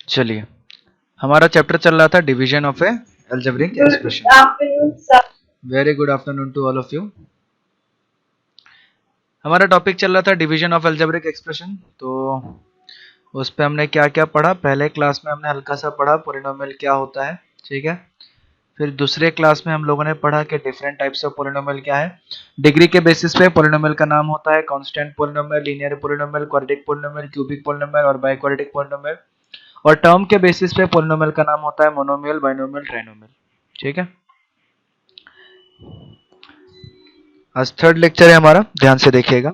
चलिए, हमारा चैप्टर चल रहा था division of a algebraic expression. Very good afternoon to all of you. हमारा टॉपिक चल रहा था डिवीजन ऑफ अलजेब्रिक एक्सप्रेशन। तो उस पे हमने क्या क्या पढ़ा? पहले क्लास में हमने हल्का सा पढ़ा पॉलिनोमियल क्या होता है, ठीक है। फिर दूसरे क्लास में हम लोगों ने पढ़ा कि डिफरेंट टाइप्स ऑफ पॉलिनोमियल क्या है। डिग्री के बेसिस पे पॉलिनोमियल का नाम होता है constant polynomial, linear polynomial, quadratic polynomial, cubic polynomial और बाइक्वाड्रेटिक पॉलिनोमियल। और टर्म के बेसिस पे पॉलिनोमियल का नाम होता है मोनोमियल, बाइनोमियल, ट्राइनोमियल, ठीक है। आज थर्ड लेक्चर है हमारा, ध्यान से देखिएगा।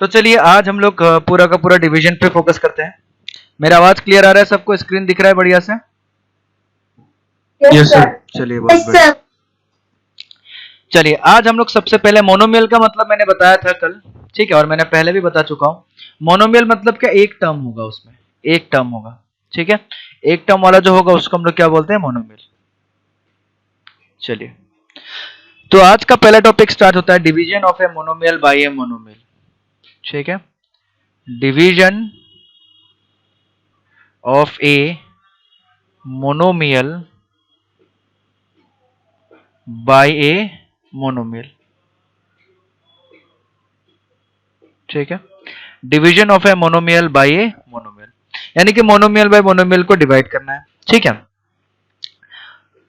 तो चलिए आज हम लोग पूरा का पूरा डिवीजन पे फोकस करते हैं। मेरा आवाज क्लियर आ रहा है सबको? स्क्रीन दिख रहा है बढ़िया से? Yes sir. चलिए बहुत बढ़िया। चलिए आज हम लोग सबसे पहले मोनोमियल का मतलब मैंने बताया था कल, ठीक है, और मैंने पहले भी बता चुका हूं। मोनोमियल मतलब क्या? एक टर्म होगा, उसमें एक टर्म होगा, ठीक है। एक टर्म वाला जो होगा उसको हम लोग क्या बोलते हैं? मोनोमियल। चलिए, तो आज का पहला टॉपिक स्टार्ट होता है division of a monomial by a monomial, ठीक है। Division of a monomial by a monomial, ठीक है। Division of a monomial by a monomial, यानी कि मोनोमियल बाय मोनोमियल को डिवाइड करना है, ठीक है।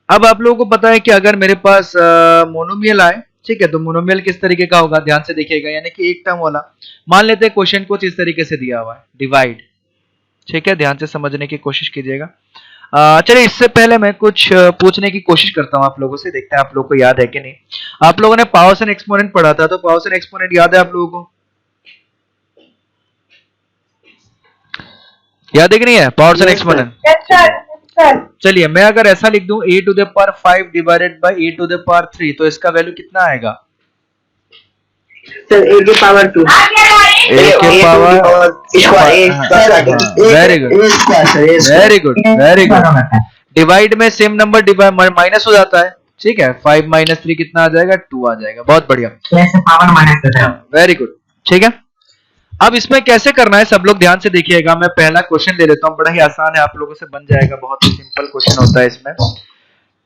अब आप लोगों को पता है कि अगर मेरे पास मोनोमियल आए, ठीक है, तो मोनोमियल किस तरीके का होगा? ध्यान से देखिएगा, यानी कि एक टर्म वाला। मान लेते हैं क्वेश्चन कुछ इस तरीके से दिया हुआ है, डिवाइड, ठीक है। ध्यान से समझने की कोशिश कीजिएगा। चलिए, इससे पहले मैं कुछ पूछने की कोशिश करता हूं आप लोगों से, देखते हैं आप लोगों को याद है कि नहीं। आप लोगों ने पावर्स एंड एक्सपोनेंट पढ़ा था, तो पावर्स एंड एक्सपोनेंट याद है आप लोगों को? याद है कि नहीं है पावर्स एंड एक्सपोनेंट? चलिए, मैं अगर ऐसा लिख दूं a to the power 5 divided by a to the power 3, तो इसका वैल्यू कितना आएगा? सर a के पावर 2, a के power very good very good very good. Divide में सेम नंबर डिवाइड माइनस हो जाता है, ठीक है। 5 माइनस 3 कितना आ जाएगा? 2 आ जाएगा। बहुत बढ़िया, पावर माइनस, वेरी गुड, ठीक है। अब इसमें कैसे करना है सब लोग ध्यान से देखिएगा। मैं पहला क्वेश्चन ले लेता हूं, बड़ा ही आसान है, आप लोगों से बन जाएगा। बहुत ही सिंपल क्वेश्चन होता है इसमें।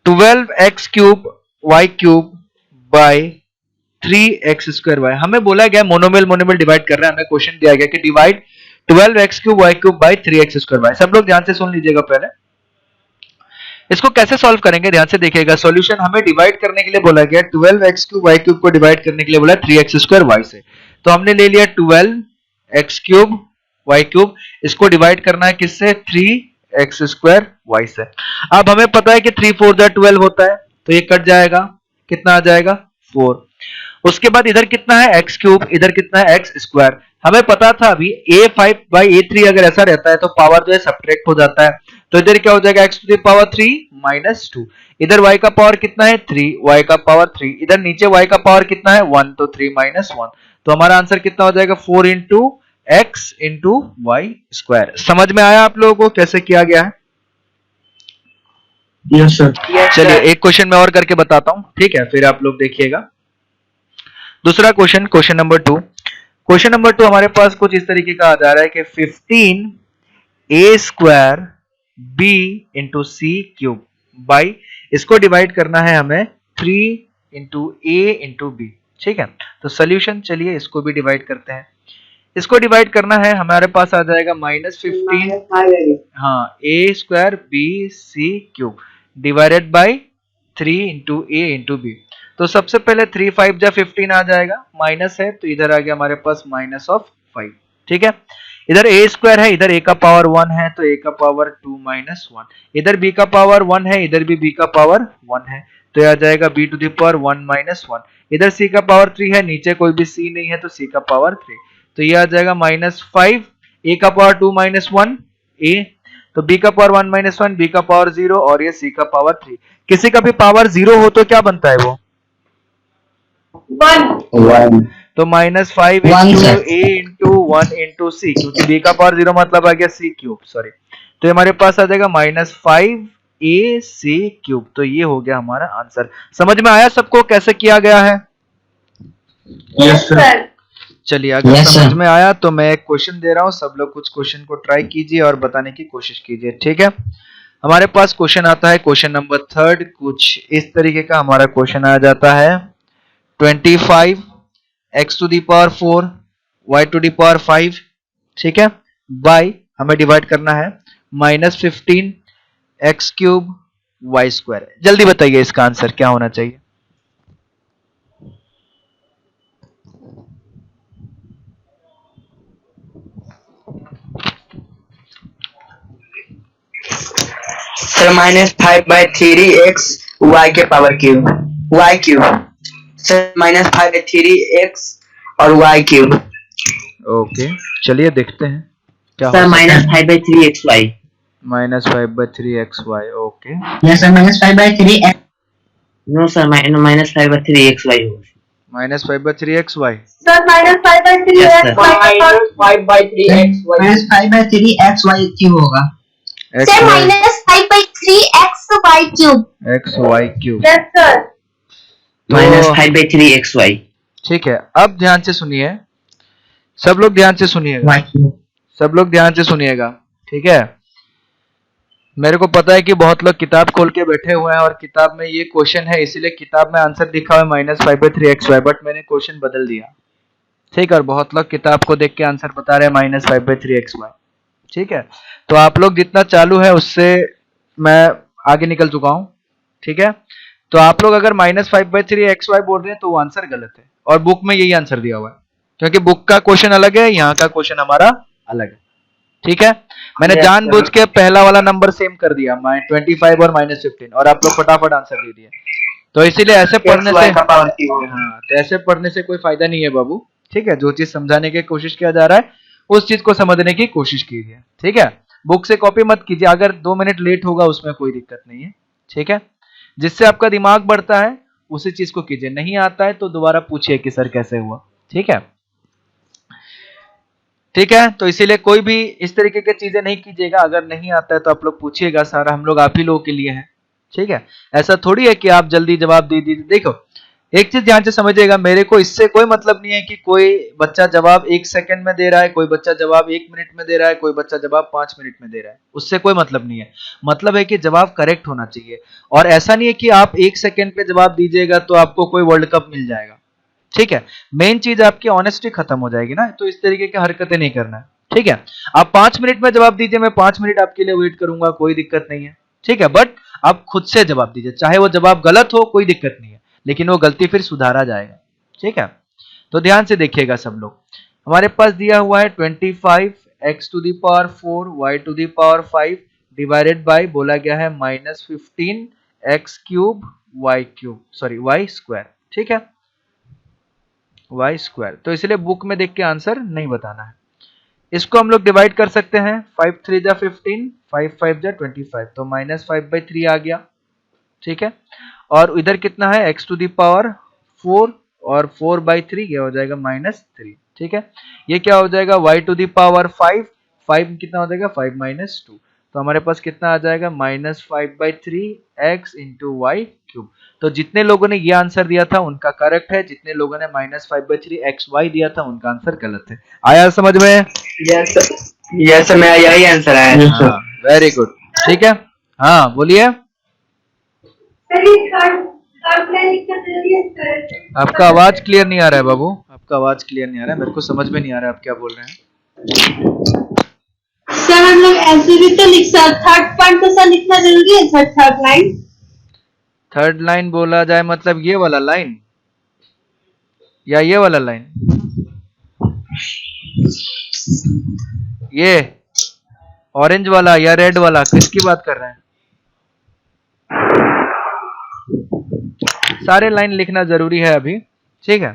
12x cube y cube by 3x square y। हमें बोला गया मोनोमियल मोनोमियल डिवाइड कर रहे हैं, हमें क्वेश्चन दिया गया कि divide 12x cube y cube by 3x square y। सब लोग ध्यान से सुन लीजिएगा। पहले इसको कैसे सॉल्व करेंगे, ध्यान से देखिएगा। सॉल्यूशन हमें डिवाइड करने के लिए बोला गया 12x क्यूब y क्यूब को डिवाइड करने के लिए बोला 3x स्क्वायर y से। तो हमने ले लिया 12x क्यूब y क्यूब, इसको डिवाइड करना है किससे? 3x स्क्वायर y से। अब हमें पता है कि 3 4 जा 12 होता है, तो ये कट जाएगा, कितना आ जाएगा? 4। उसके बाद इधर कितना है? x क्यूब, इधर कितना है? x square. हमें पता था अभी a5 बाई a3 अगर ऐसा रहता है तो पावर जो है सब्ट्रैक्ट हो जाता है, तो इधर क्या हो जाएगा? x to the power 3 minus 2। इधर y का पावर कितना है? 3, y का पावर 3। इधर नीचे y का पावर कितना है? 1, तो 3 माइनस 1। तो हमारा आंसर कितना हो जाएगा? 4 into x into y square. समझ में आया आप लोगों को कैसे किया गया है? Yes sir. चलिए एक क्वेश्चन मैं और करके बताता हूं, ठीक है, फिर आप लोग देखिएगा। दूसरा question, question number 2। Question number 2 हमारे पास कुछ इस तरीके का आ जा रहा है कि 15a square b into c cube by, इसको डिवाइड करना है हमें 3 इंटू a इंटू b, ठीक है। तो सोल्यूशन, चलिए इसको भी डिवाइड करते हैं। इसको डिवाइड करना है, हमारे पास आ जाएगा -15 हाँ a square b c cube divided by 3 into a into b। तो सबसे पहले 3 5 जा 15 आ जाएगा, माइनस है तो इधर आ गया हमारे पास माइनस ऑफ 5, ठीक है। इधर a स्क्वायर है, इधर a का पावर 1 है तो a का पावर 2 माइनस 1। इधर b का पावर 1 है, इधर भी b का पावर 1 है, तो यह आ जाएगा b to the power 1 minus 1। इधर c का पावर 3 है, नीचे कोई भी c नहीं है तो c का पावर 3, तो ये आ जाएगा -5। a का पावर 2 माइनस 1 a, तो b का पावर 1 माइनस 1, b का पावर 0 और ये c का पावर 3। किसी का भी पावर 0 हो तो क्या बनता है वो? 1। तो -5 into a into 1 into c, क्योंकि b का पावर 0 मतलब आ गया c क्यूब, सॉरी। तो हमारे पास आ जाएगा -5ac क्यूब। तो ये हो गया हमारा आंसर। समझ में आया सबको कैसे किया गया है? Yes sir. चलिए, अगर Yes, समझ sir. में आया तो मैं एक क्वेश्चन दे रहा हूँ, सब लोग कुछ क्वेश्चन को ट्राई कीजिए और बताने की कोशिश कीजिए, ठीक है। हमारे पास क्वेश्चन आता है क्वेश्चन नंबर 3, कुछ इस तरीके का हमारा क्वेश्चन आ जाता है 25 x to the power 4 y to the power 5, ठीक है, बाई हमें डिवाइड करना है -15 x क्यूब y स्क्वायर। जल्दी बताइए इसका आंसर क्या होना चाहिए। सर -5/3x y के power cube y cube. Sir -5/3x और y क्यूब। ओके, चलिए देखते हैं क्या सर हो सकता है। -5/3xy। -5/3xy, okay. Yes sir -5/3x। No sir -5/3xy होगा। -5/3xy, Sir, -5/3x -5/3xy cube होगा। Sir, -5/3x y cube. xy cube. Yes, sir. -5/3xy। ठीक है, अब ध्यान से सुनिए, सब लोग ध्यान से सुनिएगा, y क्यूब। सब लोग ध्यान से सुनिएगा, ठीक है। मेरे को पता है कि बहुत लोग किताब खोल के बैठे हुए हैं और किताब में ये क्वेश्चन है, इसीलिए किताब में आंसर लिखा हुआ है -5/3xy, बट मैंने क्वेश्चन बदल दिया, ठीक है। और बहुत लोग किताब को देख के आंसर बता रहे हैं -5/3xy, ठीक है। तो आप लोग जितना चालू है उससे मैं आगे निकल चुका हूं, ठीक है। तो आप लोग अगर -5/3xy बोल रहे हैं तो वो आंसर गलत है, और बुक में यही आंसर दिया हुआ है, क्योंकि बुक का क्वेश्चन अलग है, यहाँ का क्वेश्चन हमारा अलग है, ठीक है। मैंने जानबूझ के पहला वाला नंबर सेम कर दिया 25 और -15, और आप लोग फटाफट आंसर दे दिए। तो इसीलिए ऐसे पढ़ने से, हाँ, तो ऐसे पढ़ने से कोई फायदा नहीं है बाबू, ठीक है। जो चीज समझाने की कोशिश किया जा रहा है उस चीज को समझने की कोशिश कीजिए, ठीक है। बुक से कॉपी मत कीजिए, अगर 2 मिनट लेट होगा उसमें कोई दिक्कत नहीं है, ठीक है। जिससे आपका दिमाग बढ़ता है उसी चीज को कीजिए, नहीं आता है तो दोबारा पूछिए कि सर कैसे हुआ, ठीक है, ठीक है। तो इसीलिए कोई भी इस तरीके की चीजें नहीं कीजिएगा, अगर नहीं आता है तो आप लोग पूछिएगा, सारा हम लोग आप ही लोगों के लिए हैं, ठीक है। ऐसा थोड़ी है कि आप जल्दी जवाब दे दीजिए। देखो, एक चीज ध्यान से समझिएगा, मेरे को इससे कोई मतलब नहीं है कि कोई बच्चा जवाब 1 सेकंड में दे रहा है, कोई बच्चा जवाब 1 मिनट में दे रहा है, कोई बच्चा जवाब 5 मिनट में दे रहा है, उससे कोई मतलब नहीं है। मतलब है कि जवाब करेक्ट होना चाहिए, और ऐसा नहीं है कि आप 1 सेकंड पे जवाब दीजिएगा तो आपको कोई वर्ल्ड कप मिल जाएगा, ठीक है। मेन चीज आपकी ऑनेस्टी खत्म हो जाएगी ना, तो इस तरीके की हरकतें नहीं करना है, ठीक है। आप 5 मिनट में जवाब दीजिए, मैं 5 मिनट आपके लिए वेट करूंगा, कोई दिक्कत नहीं है, ठीक है। बट आप खुद से जवाब दीजिए, चाहे वो जवाब गलत हो कोई दिक्कत नहीं है, लेकिन वो गलती फिर सुधारा जाएगा, ठीक है। तो ध्यान से देखिएगा सब लोग, हमारे पास दिया हुआ है 25 x to the power 4 y to the power 5 divided by, बोला गया है -15 x cube y cube, sorry y square, ठीक है, y स्क्वायर। तो इसलिए बुक में देख के आंसर नहीं बताना है। इसको हम लोग डिवाइड कर सकते हैं, 5 3 जा 15, 5 5 जा 25, तो -5/3 आ गया, ठीक है। और इधर कितना है, x टू दी पावर 4 और 4/3, यह हो जाएगा -3, ठीक है। ये क्या हो जाएगा, y टू दी पावर 5, 5 कितना हो जाएगा, 5 -2, तो हमारे पास कितना आ जाएगा, -5/3 x इंटू वाई क्यूब। तो जितने लोगों ने ये आंसर दिया था उनका करेक्ट है, जितने लोगों ने -5/3 xy दिया था उनका आंसर गलत है। आया समझ में? यस सर, मेरा यही आंसर आया। हाँ, वेरी गुड, ठीक है। हाँ बोलिए, आपका आवाज क्लियर नहीं आ रहा है बाबू, आपका आवाज क्लियर नहीं आ रहा है, मेरे को समझ में नहीं आ रहा है आप क्या बोल रहे हैं। सर हम लोग ऐसे भी तो लिख सकते, थर्ड पॉइंट तो सर लिखना जरूरी है sir, third line. Third line बोला जाए मतलब ये वाला लाइन या ये वाला लाइन, ये ऑरेंज वाला या रेड वाला, किसकी बात कर रहे हैं? सारे लाइन लिखना जरूरी है अभी, ठीक है,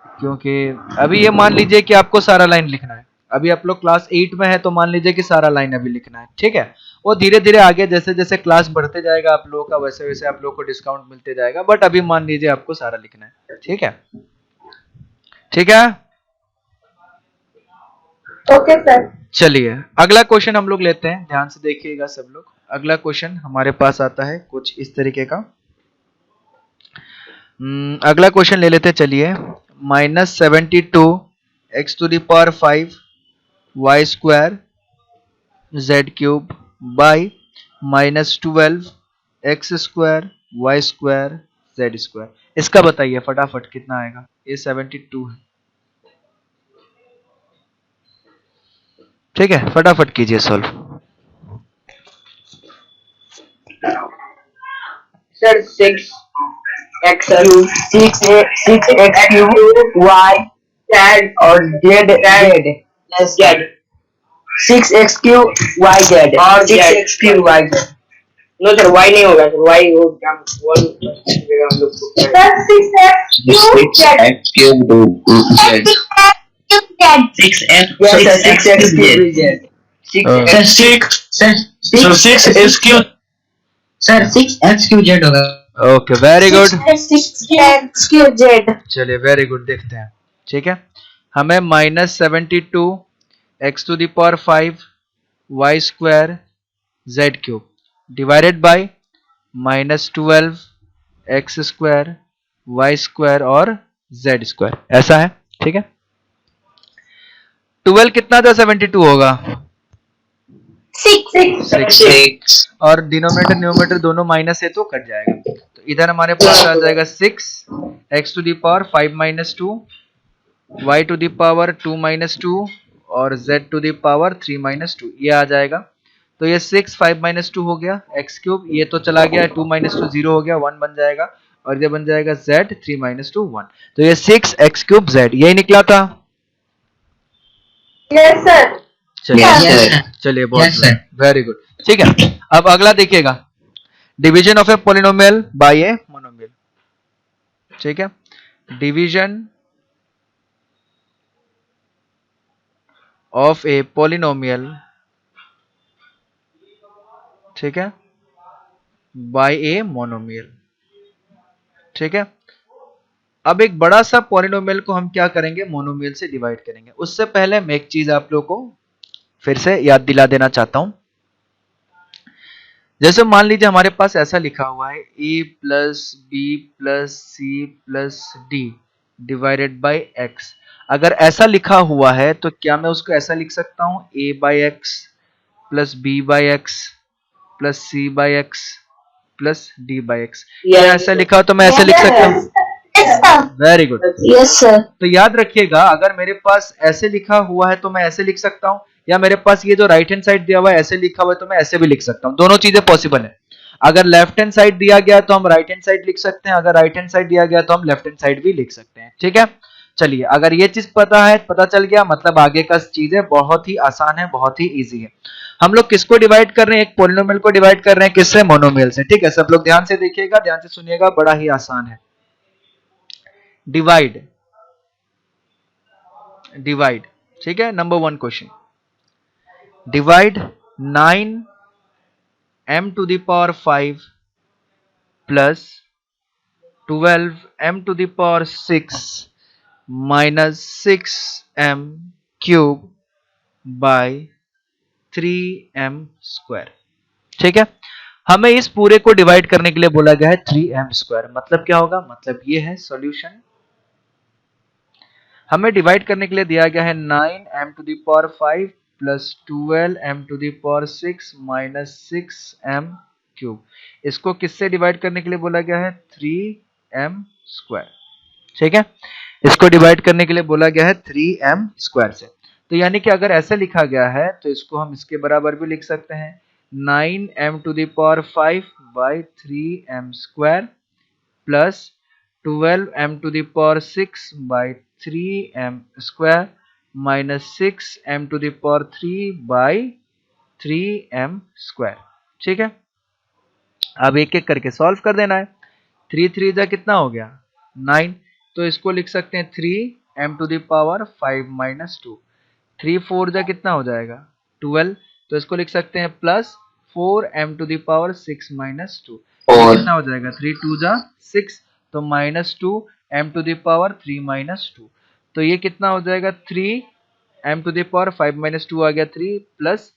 क्योंकि अभी ये मान लीजिए कि आपको सारा लाइन लिखना है, अभी आप लोग क्लास 8 में है तो मान लीजिए कि सारा लाइन अभी लिखना है, ठीक है। वो धीरे धीरे आगे जैसे जैसे क्लास बढ़ते जाएगा आप लोगों का, वैसे वैसे आप लोगों को डिस्काउंट मिलते जाएगा, बट अभी मान लीजिए आपको सारा लिखना है, ठीक है, ठीक है। Okay sir. चलिए अगला क्वेश्चन हम लोग लेते हैं, ध्यान से देखिएगा सब लोग। अगला क्वेश्चन हमारे पास आता है कुछ इस तरीके का। अगला क्वेश्चन ले लेते हैं, चलिए। -72 x to the power 5 y square z cube by -12 x square y square z square. इसका बताइए फटाफट कितना आएगा। ये 72 है। ठीक है, फटाफट कीजिए solve. Sir 6x cube 6x cube y z और z 6x cube y z और 6x cube y z। No sir y नहीं होगा सर, y हो हम लोग को। Sir 6x cube z 6x cube z 6x cube sir 6x cube z होगा। Okay, very good. 6x cube z। चलिए very good, देखते हैं। ठीक है, हमें -72 x to the power 5 y square z cube divided by -12 x square y square और z square, ऐसा है। ठीक है, 12 कितना था 72 होगा 6 और डिनोमिनेटर न्यूमरेटर दोनों माइनस है तो कट जाएगा। तो इधर हमारे पास आ जाएगा 6 x to the power 5 - 2 y to the power 2 - 2 और z टू द पावर 3 - 2, ये आ जाएगा। तो ये 6 5 - 2 हो गया एक्स क्यूब, ये तो चला गया 2 - 2 0 हो गया 1 बन जाएगा और ये बन जाएगा z 3 - 2 1। तो ये 6 एक्स क्यूब z यही निकला था। Yes sir. चलिए बहुत वेरी गुड। ठीक है, अब अगला देखिएगा, division of a polynomial bye a monomial. ठीक है, डिवीजन ऑफ ए पॉलिनोमियल, ठीक है, बाय ए मोनोमियल। ठीक है, अब एक बड़ा सा पॉलिनोमियल को हम क्या करेंगे, मोनोमियल से डिवाइड करेंगे। उससे पहले मैं एक चीज आप लोग को फिर से याद दिला देना चाहता हूं। जैसे मान लीजिए हमारे पास ऐसा लिखा हुआ है a plus b plus c plus d divided by x. अगर ऐसा लिखा हुआ है तो क्या मैं उसको ऐसा लिख सकता हूं a by x plus b by x plus c by x plus d by x. ऐसा लिखा हो तो मैं ऐसे लिख सकता हूँ। Very good, yes sir. तो याद रखिएगा, अगर मेरे पास ऐसे लिखा हुआ है तो मैं ऐसे लिख सकता हूं, या मेरे पास ये जो राइट हैंड साइड दिया हुआ है ऐसे लिखा हुआ है तो मैं ऐसे भी लिख सकता हूं। दोनों चीजें पॉसिबल है। अगर लेफ्ट हैंड साइड दिया गया तो हम राइट हैंड साइड लिख सकते हैं, अगर राइट हैंड साइड दिया गया तो हम लेफ्ट हैंड साइड भी लिख सकते हैं। ठीक है, चलिए, अगर ये चीज पता चल गया मतलब आगे का चीजें बहुत ही आसान है, बहुत ही इजी है। हम लोग किसको डिवाइड कर रहे हैं, एक पॉलिनोमियल को डिवाइड कर रहे हैं, किससे, मोनोमियल से। ठीक है, सब लोग ध्यान से देखिएगा, ध्यान से सुनिएगा, बड़ा ही आसान है। डिवाइड, ठीक है, number 1 question, divide 9m to the power 5 plus 12m to the power 6 minus 6m cube by 3m square. ठीक है, हमें इस पूरे को डिवाइड करने के लिए बोला गया है 3m स्क्वायर। मतलब क्या होगा, मतलब ये है सॉल्यूशन। हमें डिवाइड करने के लिए दिया गया है 9m to the power 5 plus 12m to the power 6 minus 6m cube. इसको किससे डिवाइड करने के लिए बोला गया है, 3m स्क्वायर। ठीक है, इसको डिवाइड करने के लिए बोला गया है 3m स्क्वायर से। तो यानी कि अगर ऐसा लिखा गया है तो इसको हम इसके बराबर भी लिख सकते हैं, 9m to the power 5 by 3m square plus 12m to the power 6 by 3m square minus 6m to the power 3 by 3m square. ठीक है, अब एक एक करके सॉल्व कर देना है। 3 3 जा कितना हो गया 9, तो इसको लिख सकते हैं 3m to the power 5 minus 2। 3 4 जा कितना हो जाएगा 12, तो इसको लिख सकते हैं plus 4m to the power 6 minus 2। कितना हो जाएगा 3 2 जा 6, तो minus 2m to the power 3 minus 2। तो ये कितना हो जाएगा 3m to the power 5 minus 2 आ गया 3 plus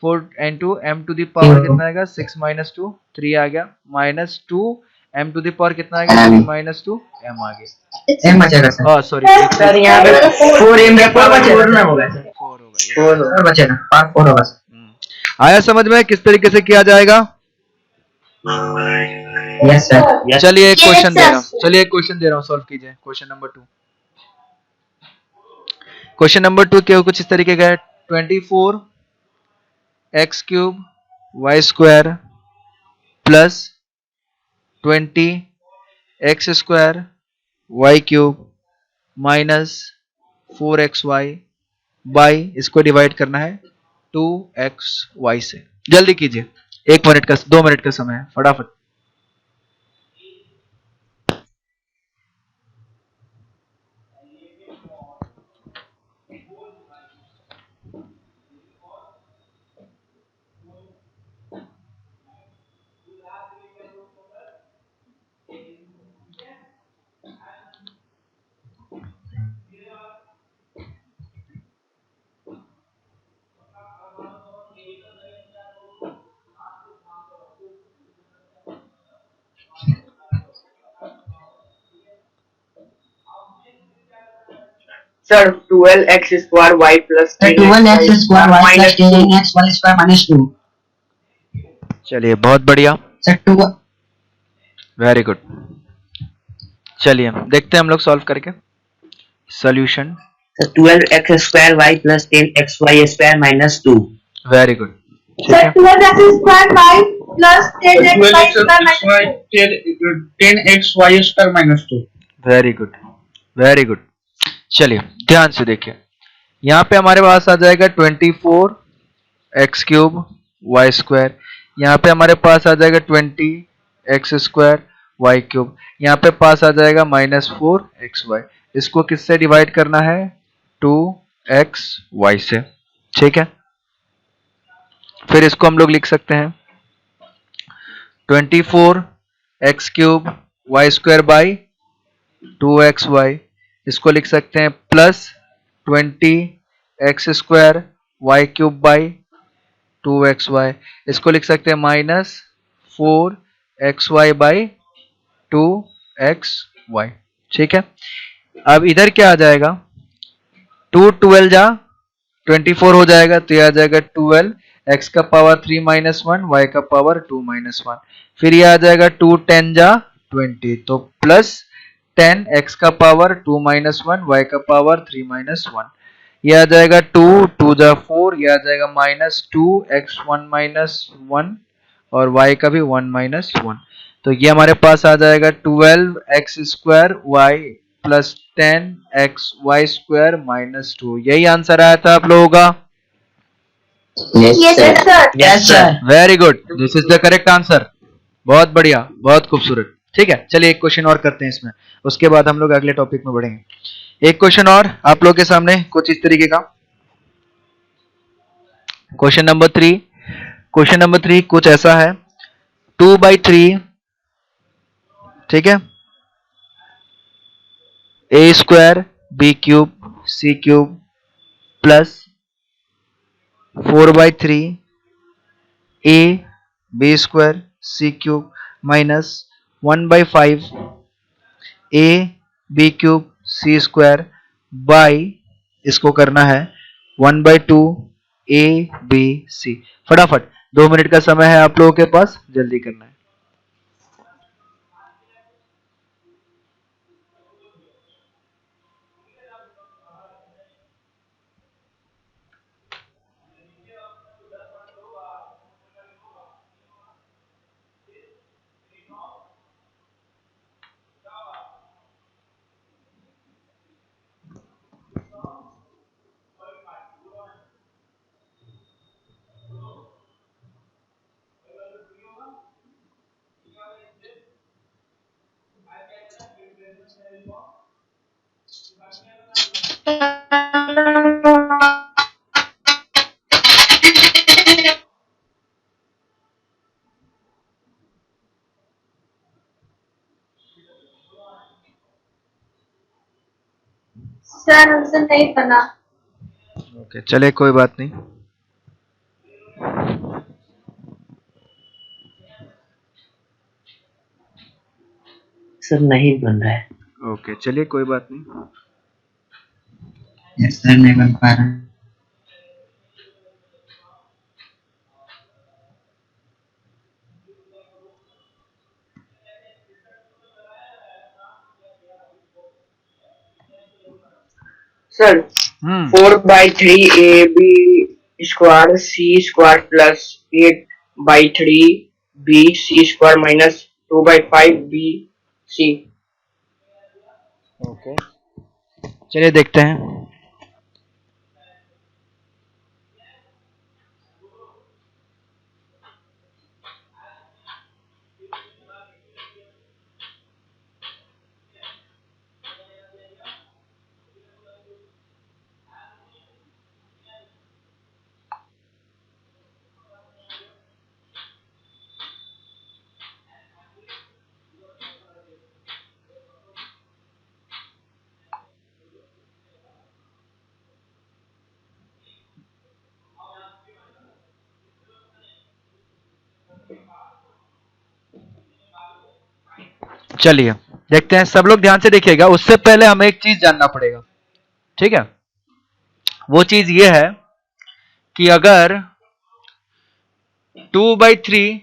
4 into m to the power कितना आएगा 6 माइनस 2 3 आ गया minus 2 m to the power कितना आ गया, 3 माइनस 2 m आ गया। एम बचेगा सर। ओह सॉरी, सर यहाँ पे 4m का पावर 4 ना होगा सर, 4 होगा। 4 बचेगा, 4 होगा सर। आया समझ में किस तरीके से किया जाएगा? Yes sir. चलिए एक Yes, क्वेश्चन दे sir. रहा हूँ, चलिए एक क्वेश्चन दे रहा हूँ, सॉल्व कीजिए। क्वेश्चन नंबर 2, क्वेश्चन नंबर 2 के कुछ इस तरीके का है। 24 x cube y square plus 20 x square y cube minus 4xy by, इसको डिवाइड करना है 2xy से। जल्दी कीजिए, 1 मिनट का 2 मिनट का समय है, फटाफट। Sir 12x square y plus 12x square y plus 10x y square minus 2। चलिए बहुत बढ़िया, सर 2 वेरी गुड। चलिए देखते हैं हम लोग सॉल्व करके solution. Sir 12x square y plus 10xy square minus 2। Very good, ठीक Sir, है। 12x square y plus 10xy square minus 2. 10xy square minus 2। Very good, very good. चलिए ध्यान से देखिए, यहाँ पे हमारे पास आ जाएगा 24 एक्स क्यूब वाई स्क्वायर, यहाँ पे हमारे पास आ जाएगा 20 एक्स स्क्वायर वाई क्यूब, यहाँ पे पास आ जाएगा -4xy। इसको किससे डिवाइड करना है? 2xy से, ठीक है। फिर इसको हम लोग लिख सकते हैं 24 x cube y square by 2xy, इसको लिख सकते हैं plus 20 x square y cube by 2xy, इसको लिख सकते हैं माइनस 4xy बाई 2xy, ठीक है। अब इधर क्या आ जाएगा, 2 12 जा 24 हो जाएगा, तो यह आ जाएगा 12 x का पावर 3 माइनस 1 y का पावर 2 माइनस 1। फिर यह आ जाएगा 2 10 जा 20, तो प्लस 10 x का पावर 2 माइनस 1 y का पावर 3 माइनस 1। यह आ जाएगा 2 2 जा 4, यह आ जाएगा माइनस 2 x 1 माइनस 1 और y का भी 1 माइनस 1। तो ये हमारे पास आ जाएगा 12 x square y plus 10 x y square minus 2। यही आंसर आया था आप लोगों का। Yes, sir. Yes sir. Very good, this is the correct answer. बहुत बढ़िया, बहुत खूबसूरत। ठीक है, चलिए एक क्वेश्चन और करते हैं इसमें, उसके बाद हम लोग अगले टॉपिक में बढ़ेंगे। एक क्वेश्चन और आप लोग के सामने कुछ इस तरीके का, क्वेश्चन नंबर 3। क्वेश्चन नंबर 3 कुछ ऐसा है, 2/3, ठीक है, A square B cube C cube plus 4/3 A B square C cube minus 1/5 A B cube C square by, इसको करना है 1/2 ए बी सी। फटाफट 2 मिनट का समय है आप लोगों के पास, जल्दी करना है। Sir, हमसे नहीं बना। ओके चले, कोई बात नहीं। सर नहीं बन रहा है। ओके चलिए कोई बात नहीं। यस सर नहीं बन पा रहा है। Sir 4/3 AB² C² plus 8/3 BC² minus 2/5BC। Okay चलिए देखते हैं। चलिए देखते हैं, सब लोग ध्यान से देखिएगा। उससे पहले हमें एक चीज जानना पड़ेगा, ठीक है? वो चीज ये है कि अगर 2/3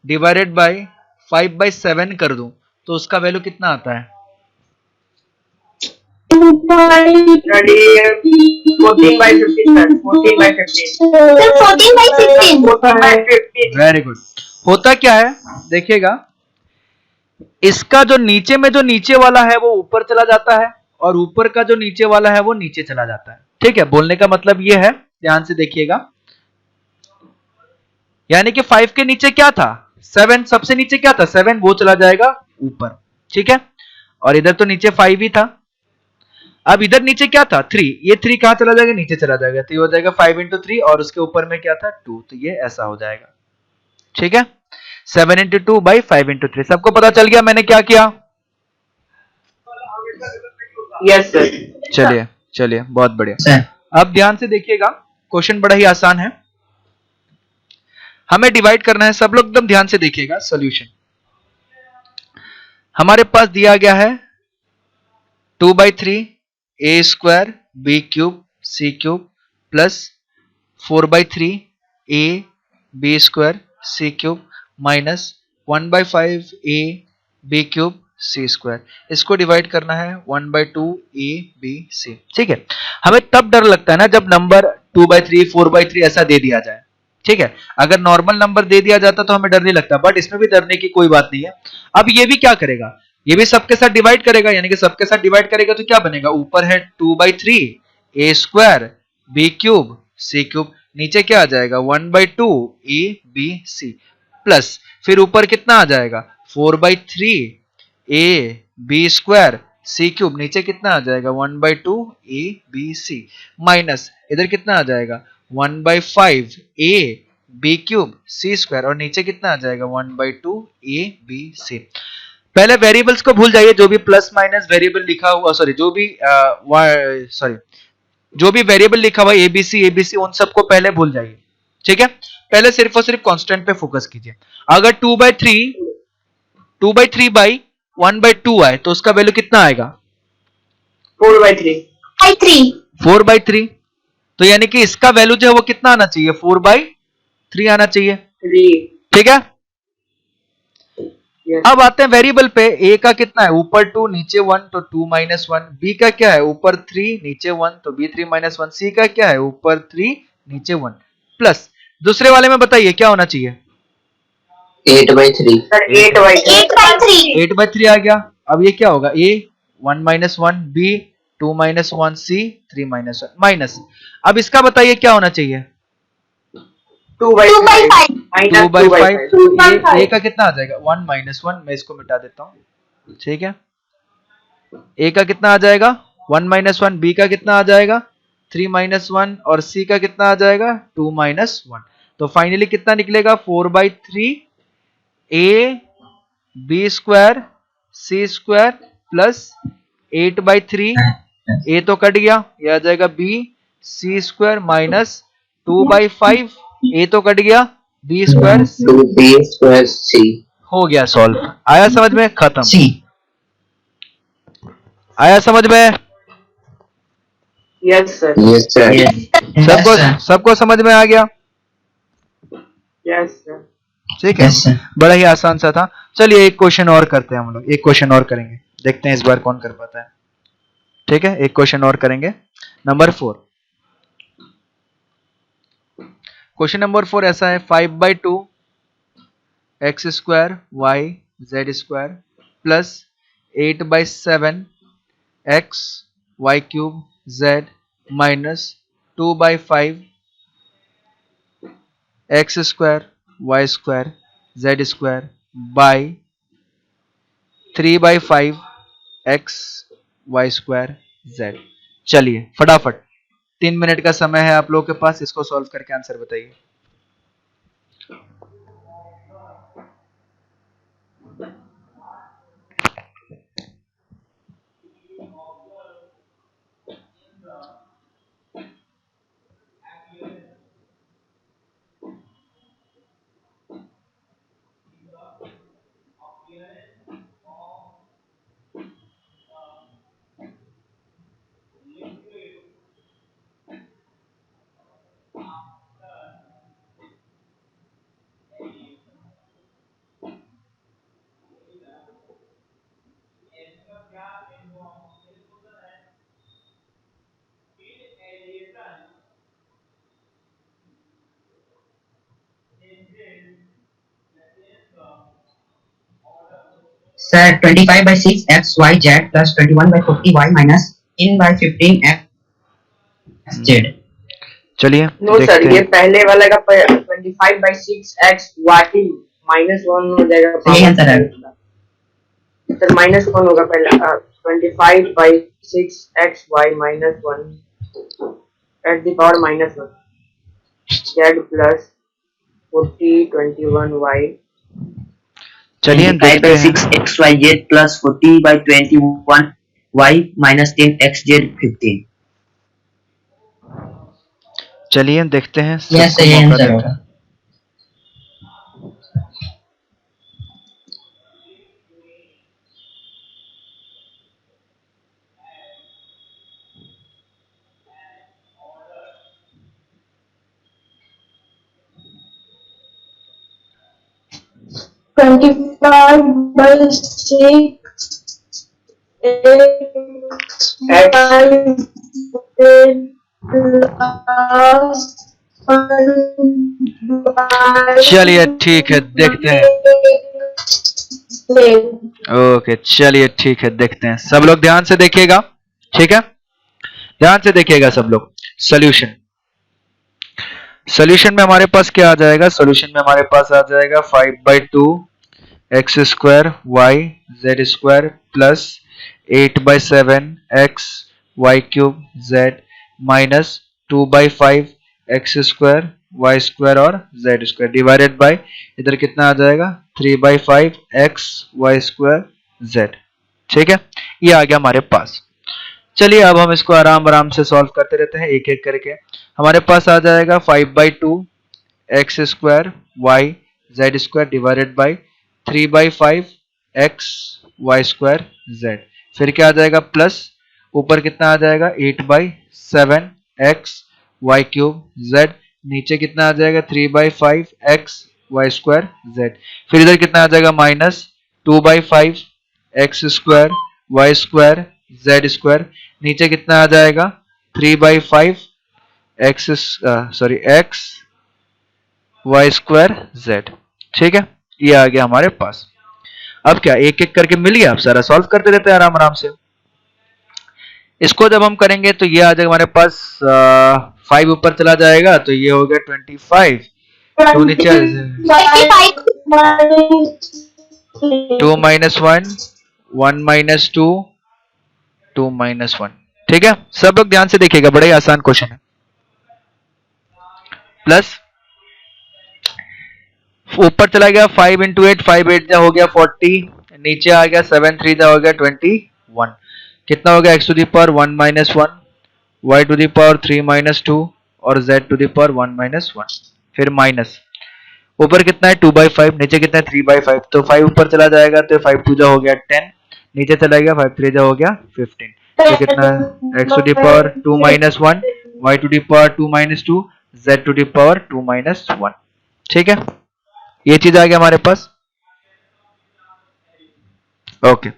डिवाइडेड बाई 5/7 कर दूं तो उसका वैल्यू कितना आता है? 14/15 वेरी गुड। होता क्या है देखिएगा, इसका जो नीचे में जो नीचे वाला है वो ऊपर चला जाता है और ऊपर का जो नीचे वाला है वो नीचे चला जाता है, ठीक है? बोलने का मतलब ये है, ध्यान से देखिएगा, यानी कि 5 के नीचे क्या था? 7। सबसे नीचे क्या था? 7, वो चला जाएगा ऊपर, ठीक है? और इधर तो नीचे 5 ही था। अब इधर नीचे क्या था? 3। ये 3 कहां चला जाएगा? नीचे चला जाएगा, तो ये हो जाएगा 5 into 3 और उसके ऊपर में क्या था? 2, तो ये ऐसा हो जाएगा, ठीक है? 7 into 2 by 5 into 3। सबको पता चल गया मैंने क्या किया? Yes sir. चलिए चलिए बहुत बढ़िया। अब ध्यान से देखिएगा, क्वेश्चन बड़ा ही आसान है, हमें डिवाइड करना है। सब लोग एकदम ध्यान से देखिएगा। सॉल्यूशन हमारे पास दिया गया है 2/3 A² B³ C³ plus 4/3 A B² C³ minus 1/5 A B³ C²। इसको डिवाइड करना है 1/2 A B C, ठीक है? हमें तब डर लगता है ना जब नंबर 2/3 4/3 ऐसा दे दिया जाए, ठीक है? अगर नॉर्मल नंबर दे दिया जाता तो हमें डर नहीं लगता, बट इसमें भी डरने की कोई बात नहीं है। अब ये भी क्या करेगा? ये भी सबके साथ डिवाइड करेगा, यानी कि सबके साथ डिवाइड करेगा तो क्या बनेगा? ऊपर है 2/3 A² B³ C³, नीचे क्या आ जाएगा? 1/2 A B C प्लस फिर ऊपर कितना आ जाएगा? 4/3 A B² C³, नीचे कितना आ जाएगा? 1/2 A B C माइनस इधर कितना आ जाएगा? 1/5 A B³ C² और नीचे कितना आ जाएगा? 1/2 A B C। पहले वेरिएबल्स को भूल जाइए, जो भी प्लस माइनस वेरिएबल लिखा हुआ, सॉरी जो भी वेरिएबल लिखा हुआ एबीसी उन सबको पहले भूल जाइए, ठीक है? पहले सिर्फ और सिर्फ कांस्टेंट पे फोकस कीजिए। अगर 2/3 बाई 1/2 आए तो उसका वैल्यू कितना आएगा? 4/3। तो यानी कि इसका वैल्यू जो है वो कितना आना चाहिए? 4/3 आना चाहिए, ठीक है? अब आते हैं वेरिएबल पे। ए का कितना है? ऊपर 2 नीचे 1 तो 2 - 1। बी का क्या है? ऊपर 3 नीचे 1 तो b 3 - 1। सी का क्या है? ऊपर 3 नीचे 1 प्लस दूसरे वाले में बताइए क्या होना चाहिए? 8/3 सर। 8/3 आ गया। अब ये क्या होगा? a 1 - 1 b 2 - 1 c 3 - 1 minus. अब इसका बताइए क्या होना चाहिए? 2/5 2/5। ए का कितना आ जाएगा? 1 - 1। मैं इसको मिटा देता हूं, ठीक है? ए का कितना आ जाएगा? 1 - 1। बी का कितना आ जाएगा? 3 - 1 और सी का कितना आ जाएगा? 2 - 1। तो फाइनली कितना निकलेगा? 4/3 A B² C² प्लस 8/3 ए तो कट गया, ये आ जाएगा B C² माइनस 2/5 ए तो कट गया, B² C B² C हो गया सॉल्व। आया समझ में? खत्म। आया समझ में? Yes sir. Yes, sir. सबको समझ में आ गया? Yes sir. ठीक है, बड़ा ही आसान सा था। चलिए एक क्वेश्चन और करते हैं हम लोग, एक क्वेश्चन और करेंगे, देखते हैं इस बार कौन कर पाता है। ठीक है, एक क्वेश्चन और करेंगे। नंबर 4, क्वेश्चन नंबर 4 ऐसा है, 5/2 x square y z square plus 8/7 x y cube z minus 2/5 x square y square z square by 3/5 x y square z। चलिए फटाफट 3 मिनट का समय है आप लोगों के पास, इसको सॉल्व करके आंसर बताइए। Sir, 25/6 x y z plus 21/40 y minus 10/15 x z. चलिए No sir, देखते ये हैं। पहले वाला का 25/6 x y -1 हो जाएगा। सही आंसर है। सर -1 होगा पहला। 25/6 x y -1 at the power -1 z plus 40 21 y चलिए हम देखते हैं। 25/6 x y z plus 40/21 y minus 10 x z 15. चलिए हम देखते हैं। यह सबको सही मौका आंसर देते होगा। हैं। चलिए ठीक है, देखते हैं। ओके चलिए ठीक है, देखते हैं। सब लोग ध्यान से देखिएगा, ठीक है, ध्यान से देखिएगा सब लोग। सॉल्यूशन, सॉल्यूशन में हमारे पास क्या आ जाएगा? सॉल्यूशन में हमारे पास आ जाएगा 5/2 x square y z square plus 8/7 x y cube z minus 2/5 x square y square और z स्क्वायर डिवाइडेड बाय इधर कितना आ जाएगा? 3/5 x y स्क्वायर z। ठीक है, ये आ गया हमारे पास। चलिए अब हम इसको आराम आराम से सॉल्व करते रहते हैं एक एक करके। हमारे पास आ जाएगा 5/2 x square y z square divided by 3/5 x y square z। फिर क्या आ जाएगा? प्लस ऊपर कितना आ जाएगा? 8/7 x y क्यूब z, नीचे कितना आ जाएगा? 3/5 x y स्क्वायर z। फिर इधर कितना आ जाएगा? Minus 2/5 x square y square z square, नीचे कितना आ जाएगा? 3/5 x y स्क्वायर z। ठीक है, ये आ गया हमारे पास। अब क्या एक एक करके मिल गया? आप सारा सॉल्व करते रहते हैं आराम आराम से। इसको जब हम करेंगे तो ये आ जाएगा हमारे पास 5 ऊपर चला जाएगा तो ये हो गया 25, 2 नीचे 2 minus 1 1 minus 2 2 minus 1। ठीक है, सब लोग ध्यान से देखिएगा, बड़ा ही आसान क्वेश्चन है। प्लस ऊपर चला गया 5 into 8, 5 8 जा हो गया 40, नीचे आ गया 7 3 जा हो गया 21। कितना हो गया? x to the power 1 minus 1, y to the power 3 minus 2 और z to the power 1 minus 1। फिर माइनस ऊपर कितना है? 2/5, नीचे कितना है? 3/5, तो 5 ऊपर चला जाएगा तो 5 2 जा हो गया 10, नीचे चला गया, 5 3 हो गया 15। तो कितना है, x to the power 2 minus 1, y to the power 2 minus 2, z to the power 2 minus 1। ठीक है, ये चीज आ गया हमारे पास। ओके,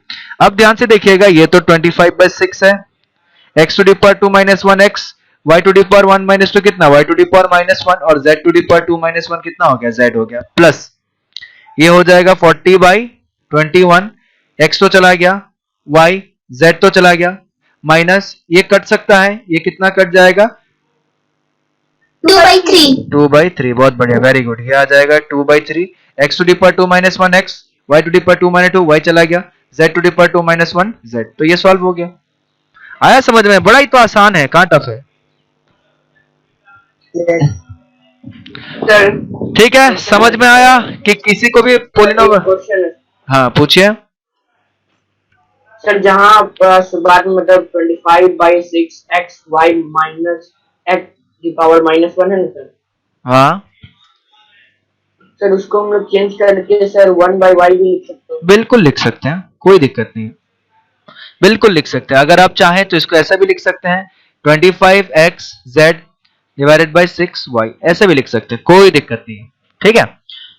अब ध्यान से देखिएगा, ये तो 25/6 है, x to the power 2 minus 1 x, y to the power 1 minus 2 कितना, y to the power minus 1, और z to the power 2 minus 1 कितना हो गया, z हो गया, प्लस ये हो जाएगा 40/21, x तो चला गया, y z तो चला गया, माइनस ये कट सकता है, ये कितना कट जाएगा, 2/3। 2/3, बहुत बढ़िया, वेरी गुड। ये आ जाएगा 2/3, x to the power 2 minus 1 x, y to the power 2 minus 2, y चला गया, z to the power 2 minus 1 z। तो ये सॉल्व हो गया। आया समझ में? बड़ा ही तो आसान है, कहाँ टफ है। सर ठीक है, समझ में आया कि किसी को भी पोलिनोमियल। क्वेश्चन है हाँ पूछिए। सर, जहाँ शुरुआत में मतलब 25/6 एक्स वाई माइनस एक्स की पावर -1 है ना सर, हाँ सर उसको हम लोग चेंज करके सर 1/y भी लिख सकते हैं। बिल्कुल लिख सकते हैं, कोई दिक्कत नहीं है, बिल्कुल लिख सकते हैं। अगर आप चाहें तो इसको ऐसा भी लिख सकते हैं, 25xz डिवाइडेड बाई 6y, ऐसे भी लिख सकते हैं, कोई दिक्कत नहीं है। ठीक है,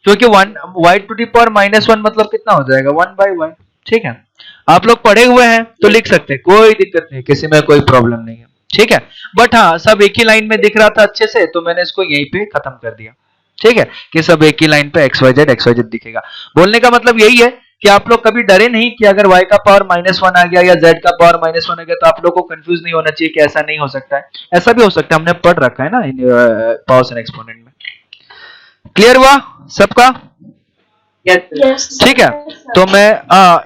क्योंकि 1 y टू दी पावर -1 मतलब कितना हो जाएगा, 1/y। ठीक है, आप लोग पढ़े हुए हैं तो लिख सकते हैं, कोई दिक्कत नहीं, किसी में कोई प्रॉब्लम नहीं है। ठीक है, बट हाँ सब एक ही लाइन में दिख रहा था अच्छे से, तो मैंने इसको यहीं पे खत्म कर दिया। ठीक है, कि सब एक ही लाइन पे xyz दिखेगा। बोलने का मतलब यही है कि आप लोग कभी डरे नहीं कि अगर y का पावर -1 आ गया या z का पावर -1 आ गया तो आप लोग को कंफ्यूज नहीं होना चाहिए कि ऐसा नहीं हो सकता है। ऐसा भी हो सकता है, हमने पढ़ रखा है ना पावर्स एंड एक्सपोनेंट में। क्लियर हुआ सबका? यस ठीक है, तो मैं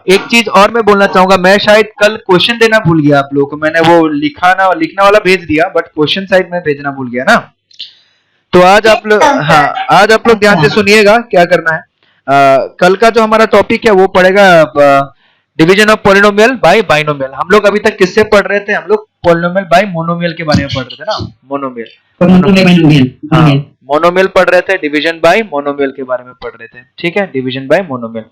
एक चीज और मैं बोलना चाहूंगा, मैं शायद कल क्वेश्चन देना भूल गया आप लोगों को, मैंने वो लिखना वाला भेज दिया, बट क्वेश्चन साइड में भेजना भूल गया ना। तो आज आप लोग, हाँ आज आप लोग ध्यान से सुनिएगा क्या करना है। कल का जो हमारा टॉपिक है वो पड़ेगा division of polynomial bye binomial. हम लोग अभी तक किससे पढ़ रहे थे, हम लोग पॉलिनोमियल बाय मोनोमियल के बारे में पढ़ रहे थे ना, मोनोमियल। मोनोमियल पढ़ रहे थे, डिवीजन बाय मोनोमियल के बारे में पढ़ रहे थे। ठीक है, डिवीजन बाय मोनोमियल।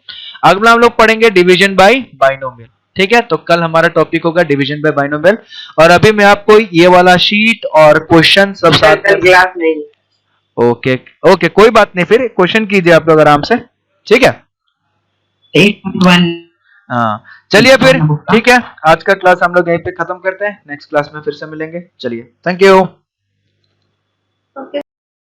अगला हम लोग पढ़ेंगे डिवीजन बाय बाइनोमियल। ठीक है, तो कल हमारा टॉपिक होगा डिवीजन बाय बाइनोमियल। और अभी मैं आपको ये वाला शीट और क्वेश्चन सब साथ में, क्लास नहीं। ओके ओके कोई बात नहीं, फिर क्वेश्चन कीजिए आप लोग आराम से। ठीक है, 8.1। हाँ चलिए फिर, ठीक है, आज का क्लास हम लोग यहीं पे खत्म करते हैं, नेक्स्ट क्लास में फिर से मिलेंगे। चलिए, थैंक यू।